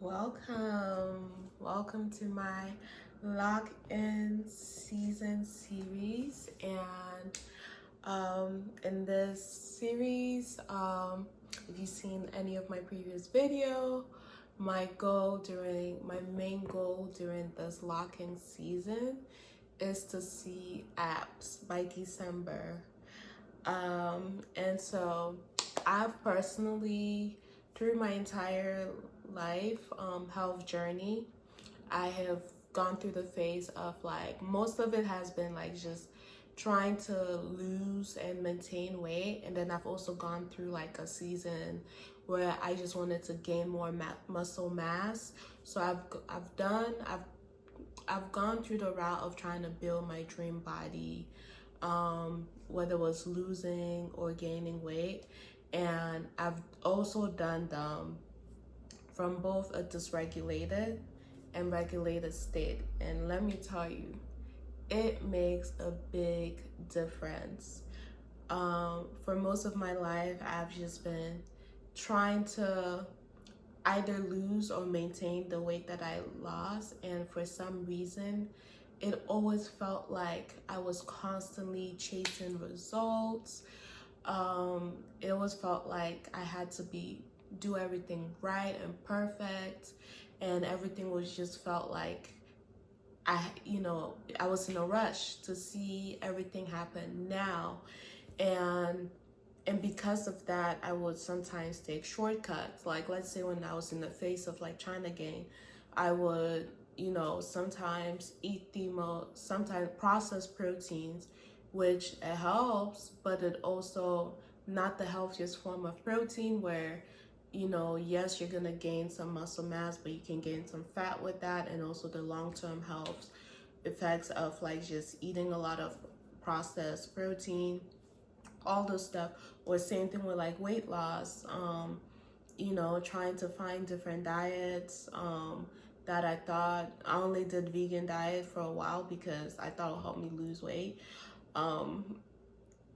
Welcome to my lock-in season series. And in this series, if you've seen any of my previous video, my main goal during this lock-in season is to see abs by December. And so I've personally, through my entire life, health journey, I have gone through the phase of like, most of it has been like just trying to lose and maintain weight. And then I've also gone through like a season where I just wanted to gain more muscle mass. So I've gone through the route of trying to build my dream body, whether it was losing or gaining weight. And I've also done them from both a dysregulated and regulated state. And let me tell you, it makes a big difference. For most of my life, I've just been trying to either lose or maintain the weight that I lost. And for some reason, it always felt like I was constantly chasing results. It always felt like I had to do everything right and perfect, and everything was just felt like I was in a rush to see everything happen now. And because of that, I would sometimes take shortcuts. Like, let's say when I was in the phase of like trying to gain, I would, sometimes eat sometimes processed proteins, which it helps, but it also not the healthiest form of protein where, yes, you're gonna gain some muscle mass, but you can gain some fat with that, and also the long-term health effects of like just eating a lot of processed protein, all this stuff. Or same thing with like weight loss, trying to find different diets, that I only did vegan diet for a while because I thought it would help me lose weight.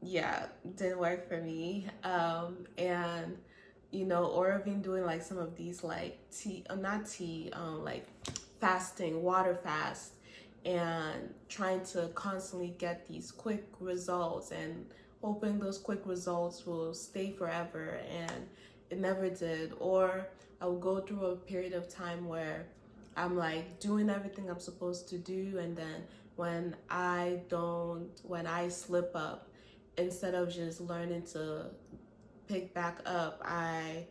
Yeah, didn't work for me. And or I've been doing like some of these like like fasting, water fast, and trying to constantly get these quick results and hoping those quick results will stay forever, and it never did. Or I would go through a period of time where I'm like doing everything I'm supposed to do, and then when I slip up, instead of just learning to pick back up, I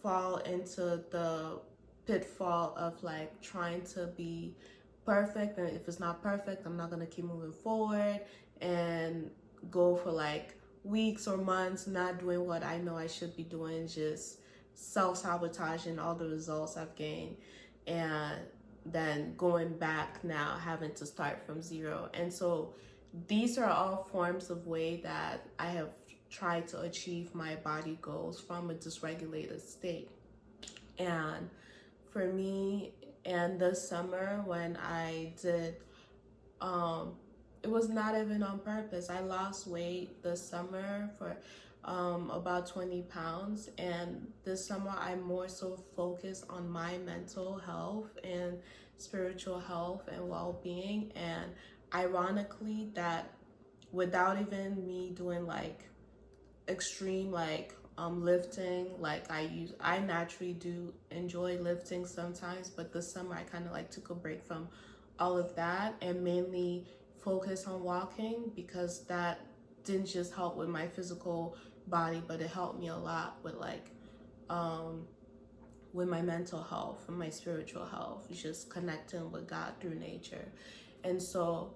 fall into the pitfall of like trying to be perfect. And if it's not perfect, I'm not gonna keep moving forward and go for like weeks or months not doing what I know I should be doing, just self-sabotaging all the results I've gained, and then going back now having to start from zero. And so these are all forms of way that I have tried to achieve my body goals from a dysregulated state. And for me, and this summer when I did, it was not even on purpose. I lost weight this summer for about 20 pounds. And this summer, I more so focused on my mental health and spiritual health and well-being. And ironically, that without even me doing like extreme lifting, like I naturally do enjoy lifting sometimes, but this summer I kind of like took a break from all of that and mainly focus on walking, because that didn't just help with my physical body, but it helped me a lot with like with my mental health and my spiritual health, just connecting with God through nature. And so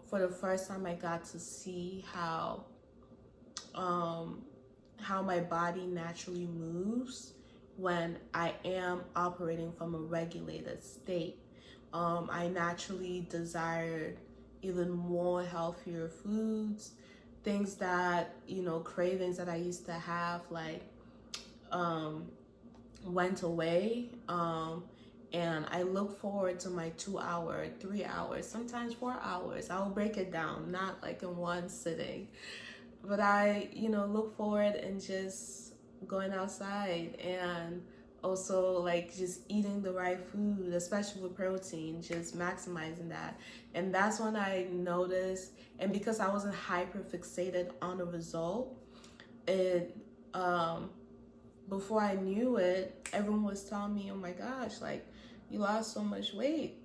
for the first time, I got to see how my body naturally moves when I am operating from a regulated state. I naturally desired even more healthier foods, things that, cravings that I used to have, like, went away. And I look forward to my 2 hour, 3 hours, sometimes 4 hours. I'll break it down, not like in one sitting. But I, look forward and just going outside and also like just eating the right food, especially with protein, just maximizing that. And that's when I noticed, and because I wasn't hyper fixated on the result, it before I knew it, everyone was telling me, oh my gosh, like you lost so much weight.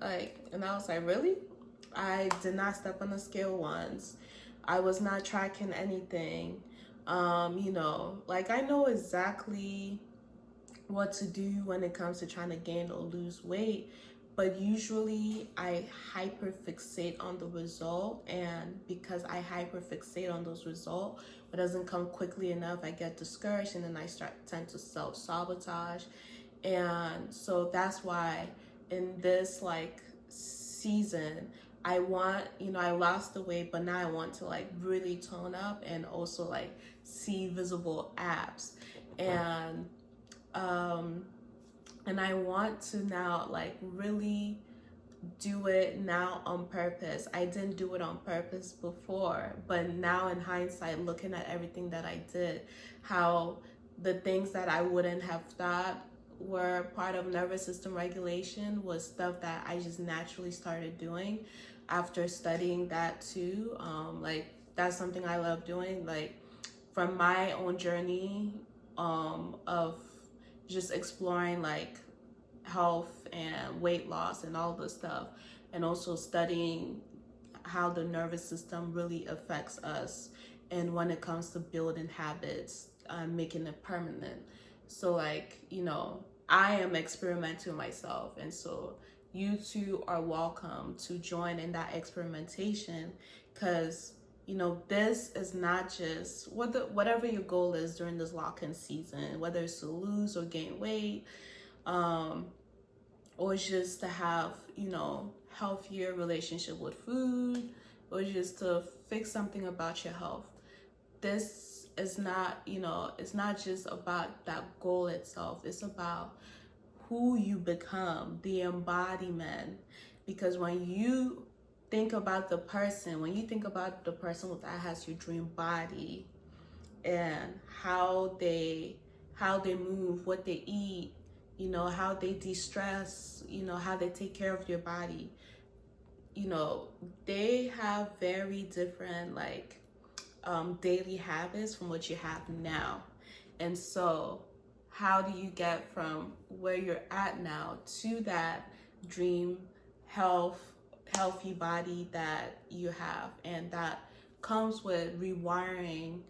Like, and I was like, really? I did not step on the scale once. I was not tracking anything. Like I know exactly what to do when it comes to trying to gain or lose weight, but usually I hyperfixate on the result, and because I hyperfixate on those results, but doesn't come quickly enough, I get discouraged and then I tend to self-sabotage. And so that's why in this like season, I want, I lost the weight, but now I want to like really tone up and also like see visible abs. And and I want to now like really do it now on purpose. I didn't do it on purpose before, but now in hindsight, looking at everything that I did, how the things that I wouldn't have thought were part of nervous system regulation was stuff that I just naturally started doing after studying that too. Like that's something I love doing, like from my own journey of just exploring like health and weight loss and all this stuff, and also studying how the nervous system really affects us and when it comes to building habits, making it permanent. So like, I am experimenting myself, and so you too are welcome to join in that experimentation, because this is not just whatever your goal is during this lock-in season, whether it's to lose or gain weight, or just to have, healthier relationship with food, or just to fix something about your health. This is not, it's not just about that goal itself. It's about who you become, the embodiment. Because when you think about the person, that has your dream body, and how they move, what they eat, how they de-stress, how they take care of your body, they have very different like daily habits from what you have now. And so how do you get from where you're at now to that dream healthy body that you have? And that comes with rewiring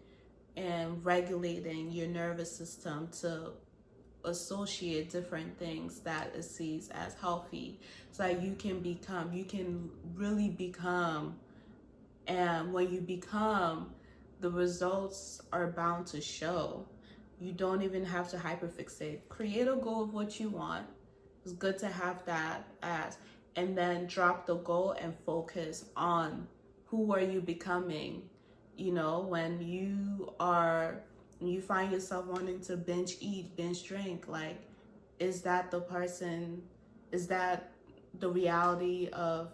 and regulating your nervous system to associate different things that it sees as healthy, so that you can really become. And when you become, the results are bound to show. You don't even have to hyperfixate. Create a goal of what you want. It's good to have that as, and then drop the goal and focus on who are you becoming. When you find yourself wanting to binge eat, binge drink, like, is that the person, is that the reality of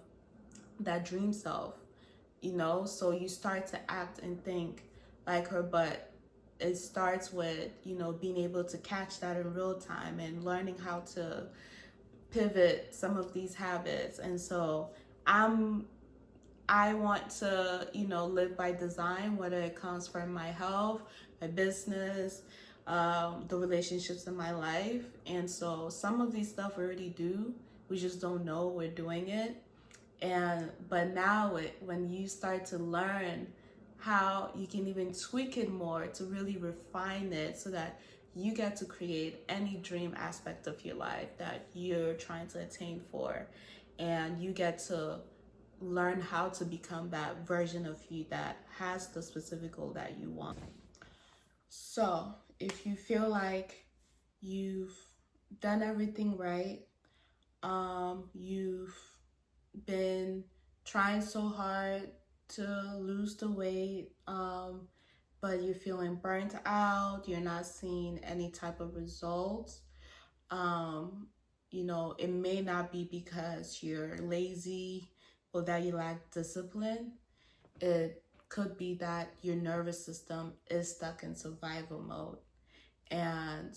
that dream self? So you start to act and think like her, but it starts with, being able to catch that in real time and learning how to pivot some of these habits. And so I want to, live by design, whether it comes from my health, my business, the relationships in my life. And so some of these stuff we already do, we just don't know we're doing it. But now when you start to learn how you can even tweak it more to really refine it, so that you get to create any dream aspect of your life that you're trying to attain for, and you get to learn how to become that version of you that has the specific goal that you want. So if you feel like you've done everything right, you've been trying so hard to lose the weight, but you're feeling burnt out, you're not seeing any type of results, it may not be because you're lazy or that you lack discipline. It could be that your nervous system is stuck in survival mode. And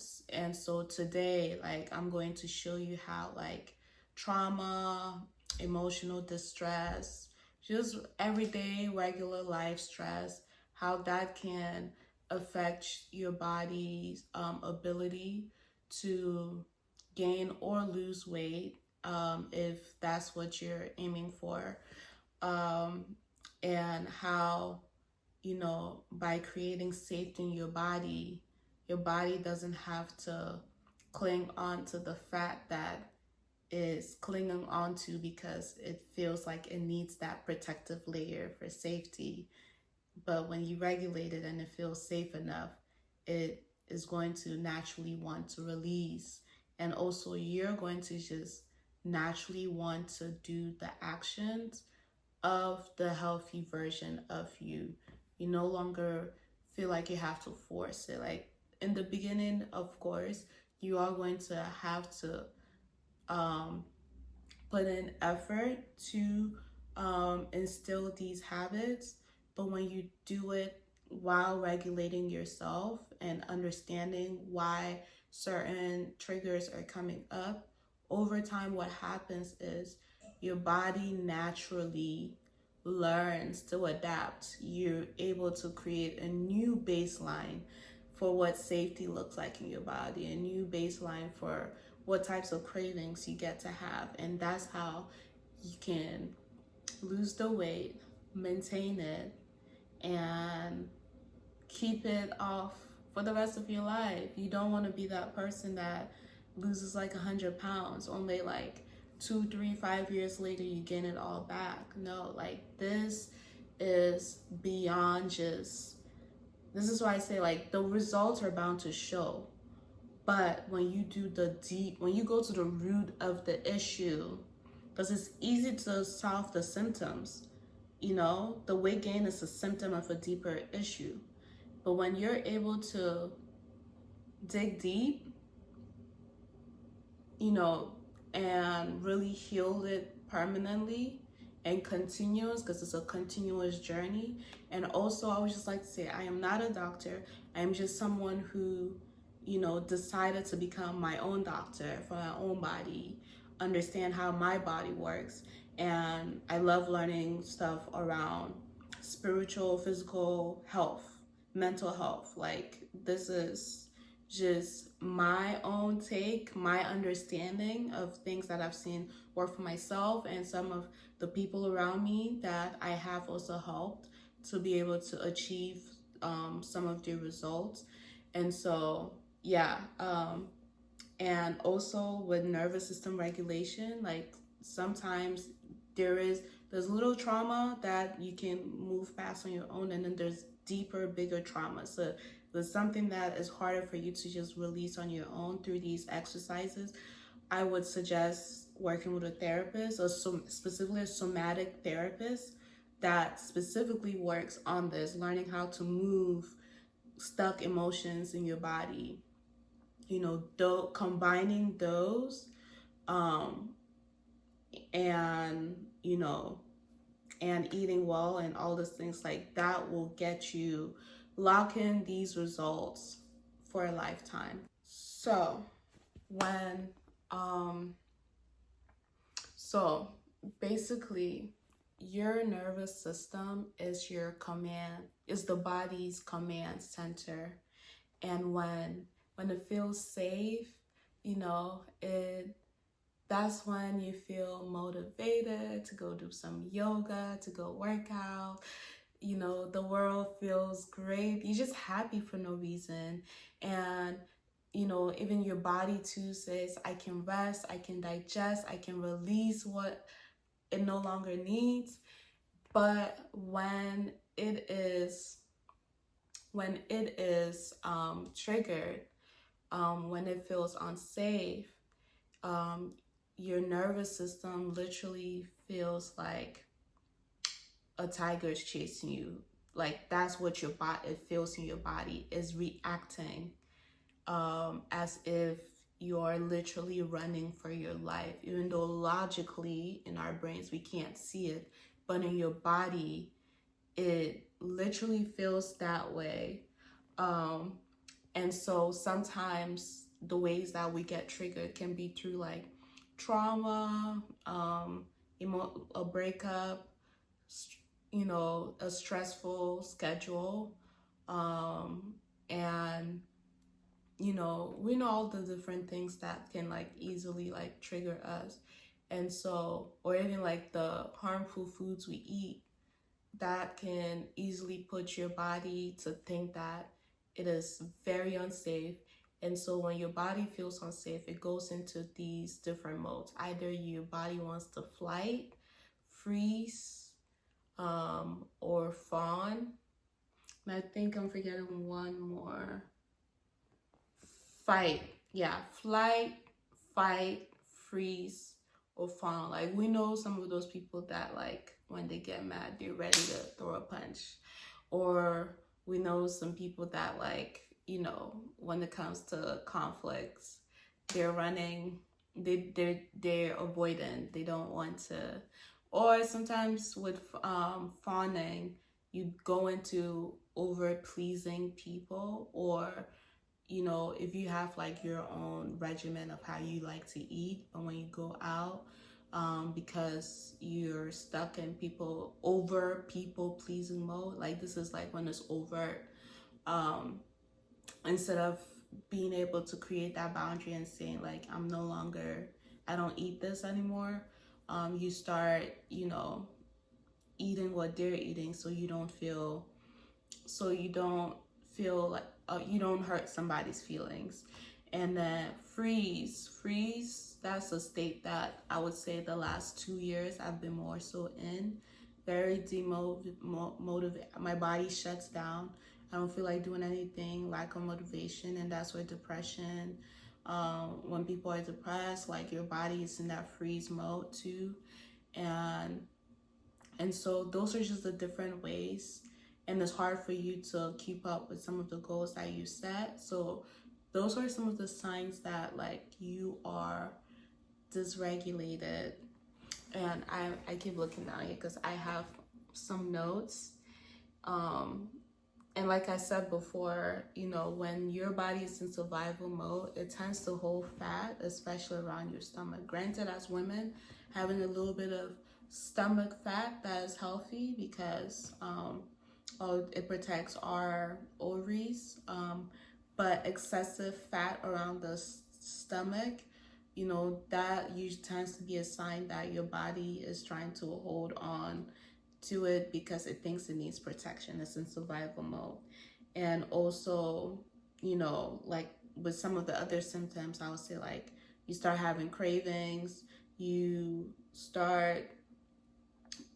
so today, like, I'm going to show you how, like, trauma, emotional distress, just everyday regular life stress, how that can affect your body's ability to gain or lose weight, if that's what you're aiming for, um, and how, by creating safety in your body doesn't have to cling on to the fat that is clinging onto because it feels like it needs that protective layer for safety. But when you regulate it and it feels safe enough, it is going to naturally want to release. And also, you're going to just naturally want to do the actions of the healthy version of you. You no longer feel like you have to force it. Like, in the beginning, of course, you are going to have to um, put in effort to instill these habits. But when you do it while regulating yourself and understanding why certain triggers are coming up, over time, what happens is your body naturally learns to adapt. You're able to create a new baseline for what safety looks like in your body, a new baseline for what types of cravings you get to have. And that's how you can lose the weight, maintain it, and keep it off for the rest of your life. You don't want to be that person that loses like 100 pounds, only like 2, 3, 5 years later you gain it all back. No, like, this is beyond just, this is why I say, like, the results are bound to show. But when you do when you go to the root of the issue, because it's easy to solve the symptoms, the weight gain is a symptom of a deeper issue. But when you're able to dig deep, and really heal it permanently and continuous, because it's a continuous journey. And also, I would just like to say, I am not a doctor. I am just someone who, decided to become my own doctor for my own body, understand how my body works. And I love learning stuff around spiritual, physical health, mental health. Like, this is just my own take, my understanding of things that I've seen work for myself and some of the people around me that I have also helped to be able to achieve some of the results. And so, yeah. And also with nervous system regulation, like, sometimes there's little trauma that you can move past on your own, and then there's deeper, bigger trauma. So there's something that is harder for you to just release on your own through these exercises. I would suggest working with a therapist, or specifically a somatic therapist that specifically works on this, learning how to move stuck emotions in your body. Combining those, and and eating well and all those things like that will get you lock in these results for a lifetime. So when so basically, your nervous system is the body's command center. And when it feels safe, that's when you feel motivated to go do some yoga, to go work out. The world feels great. You're just happy for no reason. And, even your body too says, I can rest, I can digest, I can release what it no longer needs. But when it is triggered, when it feels unsafe, your nervous system literally feels like a tiger is chasing you. Like, that's what it feels in your body, is reacting, as if you're literally running for your life, even though logically in our brains we can't see it, but in your body it literally feels that way. And so sometimes the ways that we get triggered can be through like trauma, a breakup, you know, a stressful schedule, and you know, we know all the different things that can like easily like trigger us. And so, or even like the harmful foods we eat that can easily put your body to think that it is very unsafe. And so when your body feels unsafe, it goes into these different modes. Either your body wants to flight, freeze, or fawn. And I think I'm forgetting one more. Fight. Yeah, flight, fight, freeze, or fawn. Like we know some of those people that like when they get mad, they're ready to throw a punch. Or we know some people that like, you know, when it comes to conflicts, they're running, they're avoidant, they don't want to. Or sometimes with fawning, you go into over pleasing people, or you know, if you have like your own regimen of how you like to eat, but when you go out, because you're stuck in people pleasing mode, like this is like when it's overt, instead of being able to create that boundary and saying like, I don't eat this anymore. You start, you know, eating what they're eating, so you don't feel like you don't hurt somebody's feelings. And then freeze, that's a state that I would say the last 2 years I've been more so in. Very demotivated. My body shuts down. I don't feel like doing anything, lack of motivation. And that's where depression, when people are depressed, like your body is in that freeze mode too. And so those are just the different ways, and it's hard for you to keep up with some of the goals that you set. So those are some of the signs that like you are dysregulated. And I keep looking down here because I have some notes. And like I said before, you know, when your body is in survival mode, it tends to hold fat, especially around your stomach. Granted, as women, having a little bit of stomach fat that is healthy because it protects our ovaries. But excessive fat around the stomach, you know, that usually tends to be a sign that your body is trying to hold on to it because it thinks it needs protection. It's in survival mode. And also, you know, like with some of the other symptoms, I would say like you start having cravings, you start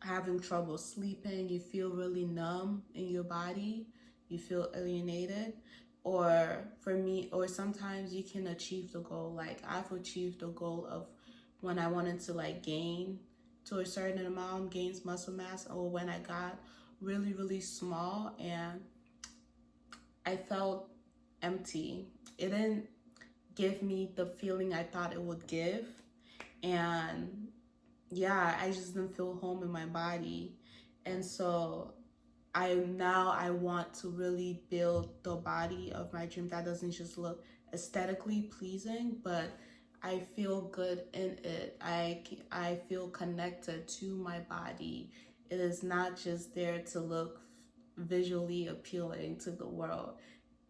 having trouble sleeping, you feel really numb in your body, you feel alienated. Or for me, or sometimes you can achieve the goal. Like I've achieved the goal of when I wanted to like gain to a certain amount, gains muscle mass, or when I got really, really small and I felt empty. It didn't give me the feeling I thought it would give. And yeah, I just didn't feel home in my body. And so I want to really build the body of my dream that doesn't just look aesthetically pleasing, but I feel good in it. I feel connected to my body. It is not just there to look visually appealing to the world.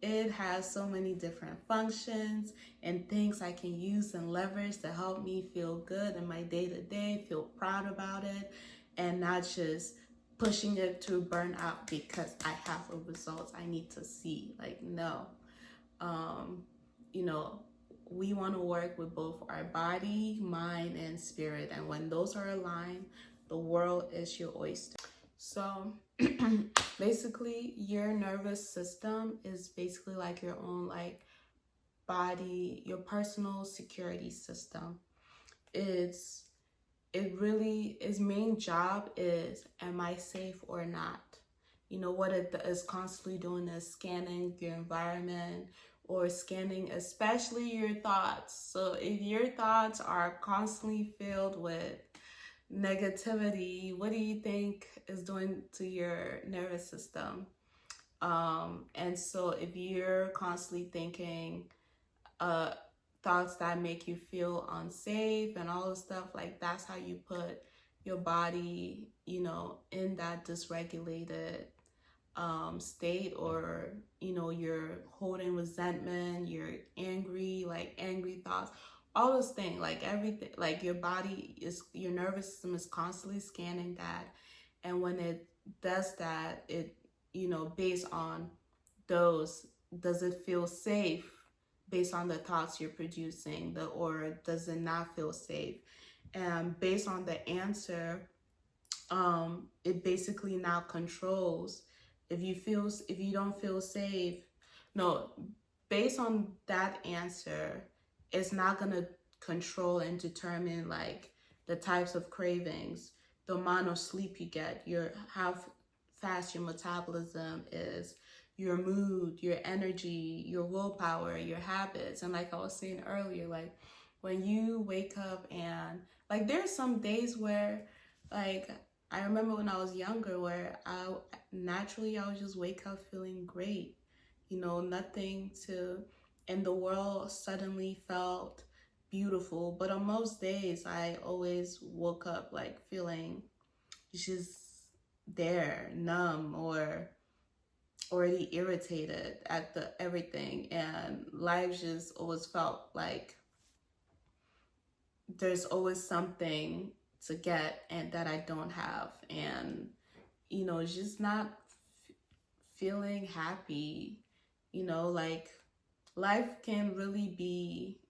It has so many different functions and things I can use and leverage to help me feel good in my day-to-day, feel proud about it, and not just pushing it to burnout because I have a result I need to see. Like, no. You know, we want to work with both our body, mind, and spirit. And when those are aligned, the world is your oyster. So basically, your nervous system is basically like your own like body, your personal security system. It really, its main job is, am I safe or not? You know, what it is constantly doing is scanning your environment, or scanning especially your thoughts. So if your thoughts are constantly filled with negativity, what do you think is doing to your nervous system? And so if you're constantly thinking uh thoughts that make you feel unsafe and all the stuff, like that's how you put your body, you know, in that dysregulated state, or you know, you're holding resentment, you're angry, like angry thoughts, all those things, like everything, like your body is, your nervous system is constantly scanning that. And when it does that, it, you know, based on those, does it feel safe based on the thoughts you're producing, the, or does it not feel safe? And based on the answer, it basically now controls if you don't feel safe. No, based on that answer, it's not gonna control and determine like the types of cravings, the amount of sleep you get, your how fast your metabolism is, your mood, your energy, your willpower, your habits. And like I was saying earlier, like when you wake up and like there's some days where like I remember when I was younger where I naturally I would just wake up feeling great. You know, nothing to, and the world suddenly felt beautiful. But on most days I always woke up like feeling just there, numb, or already irritated at the everything, and life just always felt like there's always something to get and that I don't have. And you know, it's just not feeling happy. You know, like life can really be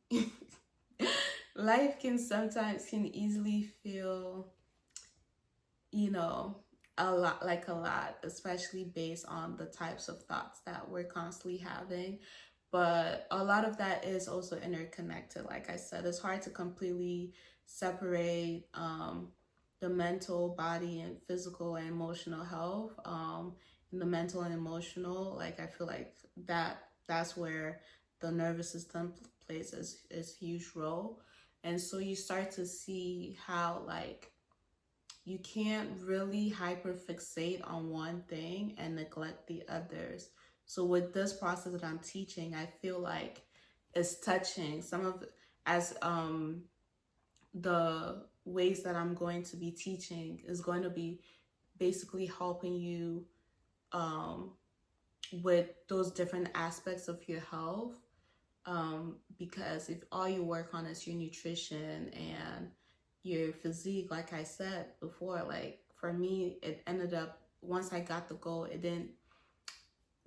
life can sometimes can easily feel, you know, a lot, especially based on the types of thoughts that we're constantly having. But a lot of that is also interconnected. Like I said, it's hard to completely separate the mental, body, and physical and emotional health. And the mental and emotional, like I feel like that's where the nervous system plays a huge role. And so you start to see how like you can't really hyperfixate on one thing and neglect the others. So with this process that I'm teaching, I feel like it's touching some of, as the ways that I'm going to be teaching is going to be basically helping you with those different aspects of your health. Because if all you work on is your nutrition and your physique, like I said before, like for me, it ended up, once I got the goal, it didn't,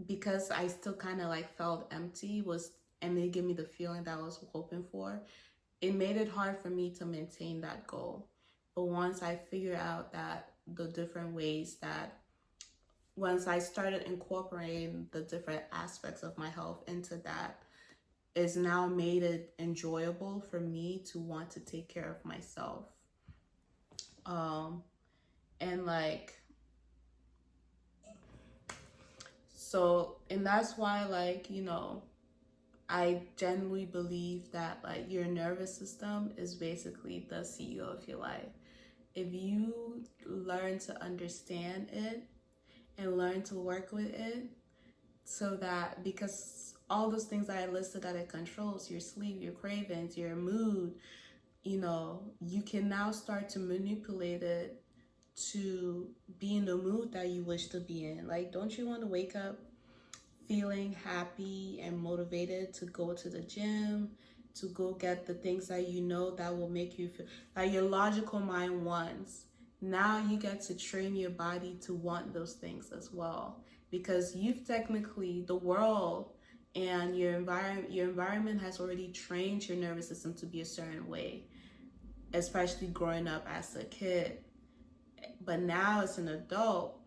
because I still kind of like felt empty, was, and it gave me the feeling that I was hoping for. It made it hard for me to maintain that goal. But once I figured out that the different ways that, once I started incorporating the different aspects of my health into that, is now made it enjoyable for me to want to take care of myself. And like, so, and that's why, like, you know, I genuinely believe that like your nervous system is basically the CEO of your life. If you learn to understand it and learn to work with it, so that, because all those things that I listed that it controls, your sleep, your cravings, your mood, you know, you can now start to manipulate it to be in the mood that you wish to be in. Like, don't you want to wake up feeling happy and motivated to go to the gym, to go get the things that you know that will make you feel like your logical mind wants? Now you get to train your body to want those things as well, because you've technically, the world and your environment has already trained your nervous system to be a certain way, especially growing up as a kid. But now as an adult,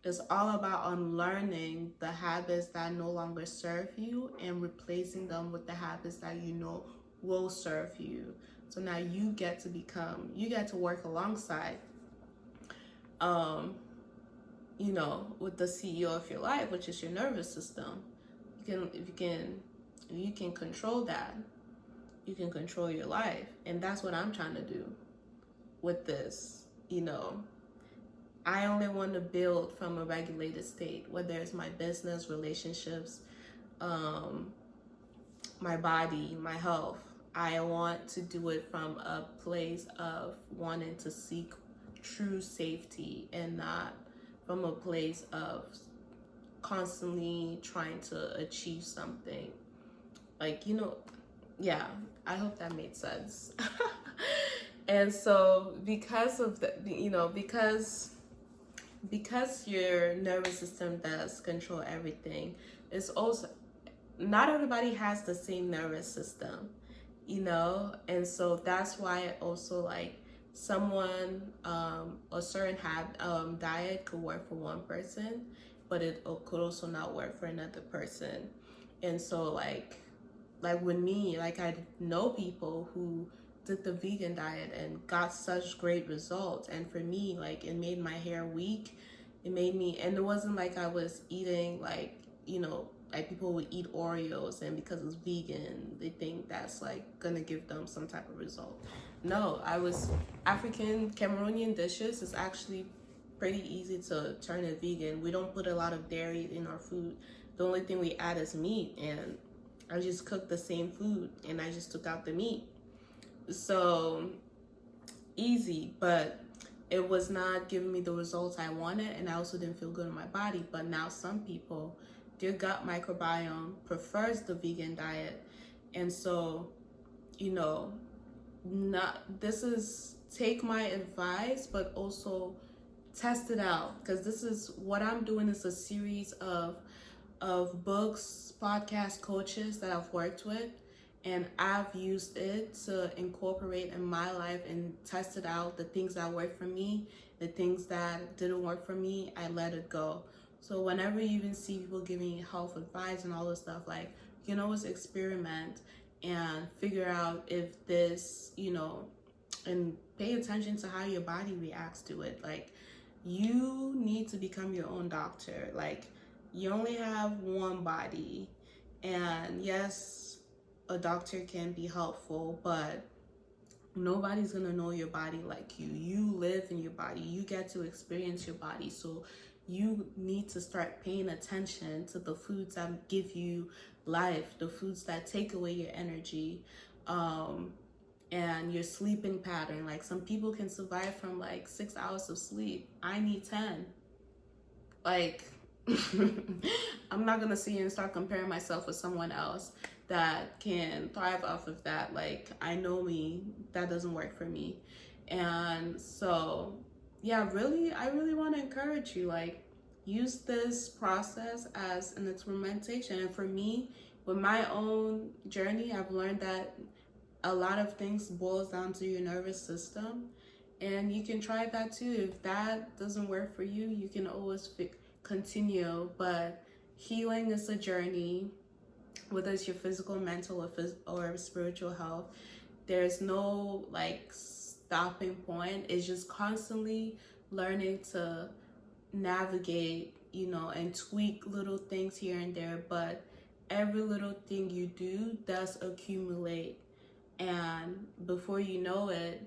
it's all about unlearning the habits that no longer serve you and replacing them with the habits that you know will serve you. So now you get to work alongside, you know, with the CEO of your life, which is your nervous system. If you can control that, you can control your life. And that's what I'm trying to do with this, you know. I only want to build from a regulated state, whether it's my business, relationships, um, my body, my health. I want to do it from a place of wanting to seek true safety and not from a place of constantly trying to achieve something. Like, yeah, I hope that made sense. And so because of the, because your nervous system does control everything, it's also not everybody has the same nervous system, and so that's why also like someone a certain diet could work for one person, but it could also not work for another person. And so like with me, like I know people who did the vegan diet and got such great results, and for me, like it made my hair weak. It made me, and it wasn't like I was eating like, like people would eat Oreos and because it's vegan they think that's like gonna give them some type of result. No, I was African Cameroonian dishes is actually pretty easy to turn it vegan. We don't put a lot of dairy in our food. The only thing we add is meat, and I just cooked the same food and I just took out the meat. So easy, but it was not giving me the results I wanted, and I also didn't feel good in my body. But now some people, their gut microbiome prefers the vegan diet. And so, this is take my advice, but also test it out, because this is what I'm doing is a series of books, podcast coaches that I've worked with, and I've used it to incorporate in my life and tested out. The things that worked for me, the things that didn't work for me, I let it go. So whenever you even see people giving health advice and all this stuff, like, you can always experiment and figure out if this, and pay attention to how your body reacts to it. Like, you need to become your own doctor. Like, you only have one body, and yes, a doctor can be helpful, but nobody's gonna know your body like you. You live in your body, you get to experience your body. So you need to start paying attention to the foods that give you life, the foods that take away your energy, and your sleeping pattern. Like, some people can survive from like 6 hours of sleep. I need 10. Like, I'm not gonna sit here and start comparing myself with someone else that can thrive off of that. Like, I know me, that doesn't work for me. And so, yeah, I really want to encourage you, like, use this process as an experimentation. And for me, with my own journey, I've learned that a lot of things boils down to your nervous system, and you can try that too. If that doesn't work for you, you can always continue. But healing is a journey, whether it's your physical, mental, or spiritual health. There's no like stopping point. It's just constantly learning to navigate, and tweak little things here and there. But every little thing you do does accumulate, and before you know it,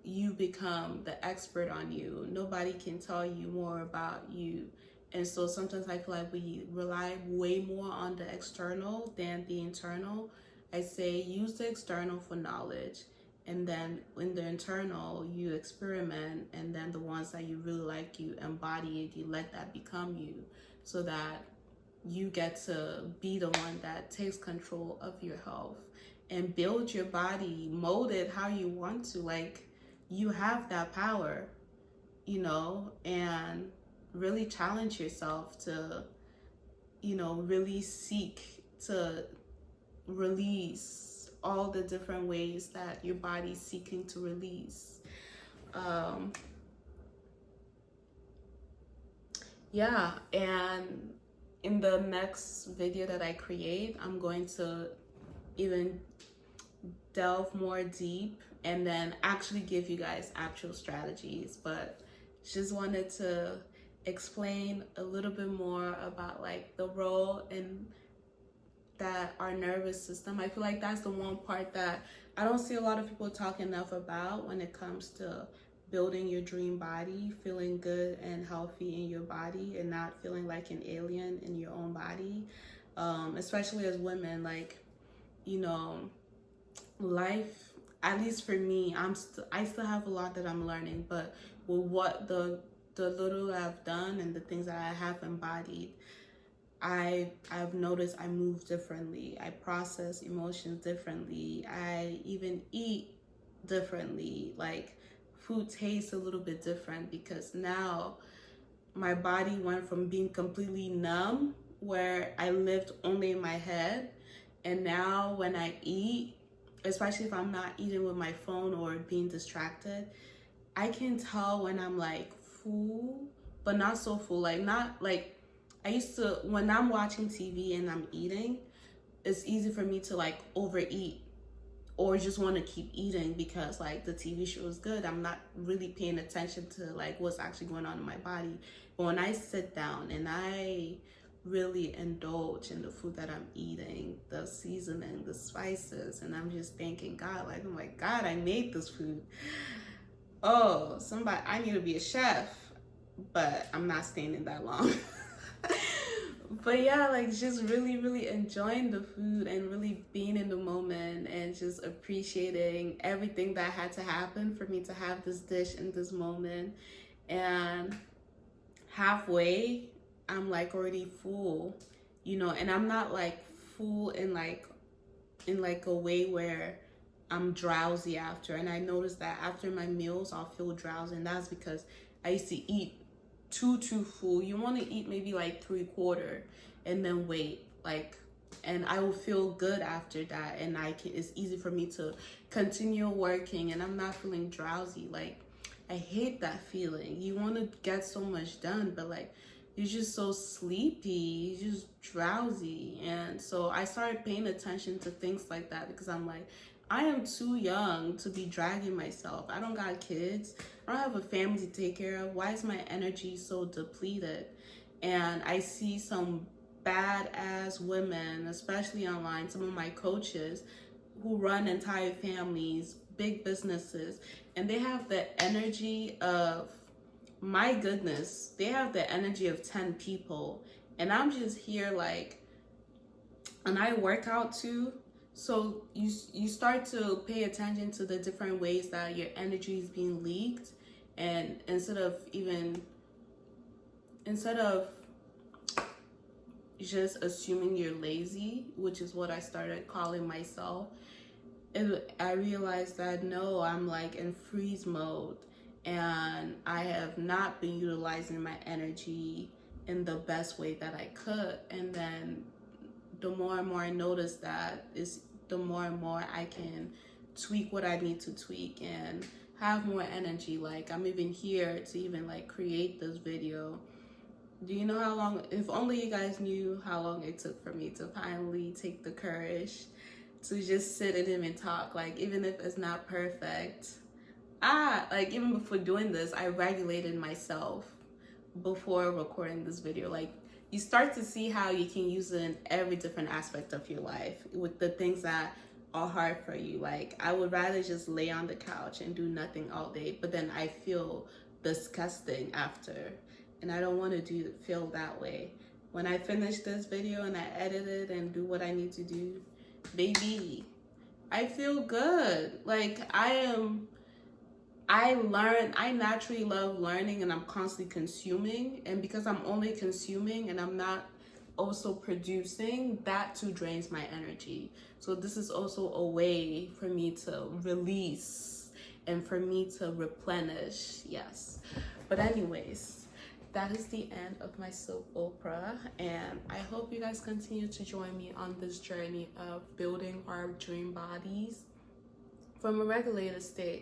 you become the expert on you. Nobody can tell you more about you. And so sometimes I feel like we rely way more on the external than the internal. I say use the external for knowledge, and then in the internal you experiment, and then the ones that you really like, you embody it, you let that become you, so that you get to be the one that takes control of your health and build your body, mold it how you want to. Like, you have that power, and really challenge yourself to, really seek to release all the different ways that your body's seeking to release. Yeah, and in the next video that I create, I'm going to even delve more deep and then actually give you guys actual strategies. But just wanted to explain a little bit more about like the role in that our nervous system. I feel like that's the one part that I don't see a lot of people talk enough about when it comes to building your dream body, feeling good and healthy in your body and not feeling like an alien in your own body. Especially as women, like, you know, life, at least for me, I still have a lot that I'm learning, but with what the little I've done and the things that I have embodied, I've noticed I move differently. I process emotions differently. I even eat differently. Like, food tastes a little bit different because now my body went from being completely numb, where I lived only in my head, and now when I eat, especially if I'm not eating with my phone or being distracted, I can tell when I'm like full, but not so full. Like, not like I used to, when I'm watching TV and I'm eating, it's easy for me to like overeat or just want to keep eating because like the TV show is good. I'm not really paying attention to like what's actually going on in my body. But when I sit down and I really indulge in the food that I'm eating, the seasoning, the spices, and I'm just thanking God, like, oh my God, I made this food. Oh, somebody, I need to be a chef, but I'm not staying in that long. But yeah, like just really, really enjoying the food and really being in the moment and just appreciating everything that had to happen for me to have this dish in this moment. And halfway, I'm like already full, you know, and I'm not like full in like a way where I'm drowsy after. And I noticed that after my meals, I'll feel drowsy, and that's because I used to eat too full. You want to eat maybe like 3/4 and then wait, like, and I will feel good after that, and it's easy for me to continue working and I'm not feeling drowsy. Like, I hate that feeling. You want to get so much done, but like you're just so sleepy, you're just drowsy. And so I started paying attention to things like that because I'm like, I am too young to be dragging myself. I don't got kids. I don't have a family to take care of. Why is my energy so depleted? And I see some badass women, especially online, some of my coaches who run entire families, big businesses, and they have the energy of, my goodness, they have the energy of 10 people. And I'm just here like, and I work out too. So you start to pay attention to the different ways that your energy is being leaked, and instead of just assuming you're lazy, which is what I started calling myself, I realized that no, I'm like in freeze mode and I have not been utilizing my energy in the best way that I could. And then the more and more I notice that, is the more and more I can tweak what I need to tweak and have more energy. Like, I'm even here to even like create this video. Do you know how long, if only you guys knew how long it took for me to finally take the courage to just sit and even talk, like, even if it's not perfect. Like, even before doing this, I regulated myself before recording this video. Like, you start to see how you can use it in every different aspect of your life with the things that are hard for you. Like, I would rather just lay on the couch and do nothing all day, but then I feel disgusting after, and I don't want to feel that way. When I finish this video and I edit it and do what I need to do, baby, I feel good. Like, I naturally love learning, and I'm constantly consuming. And because I'm only consuming and I'm not also producing, that too drains my energy. So this is also a way for me to release and for me to replenish. Yes. But anyways, that is the end of my soap opera, and I hope you guys continue to join me on this journey of building our dream bodies from a regulated state.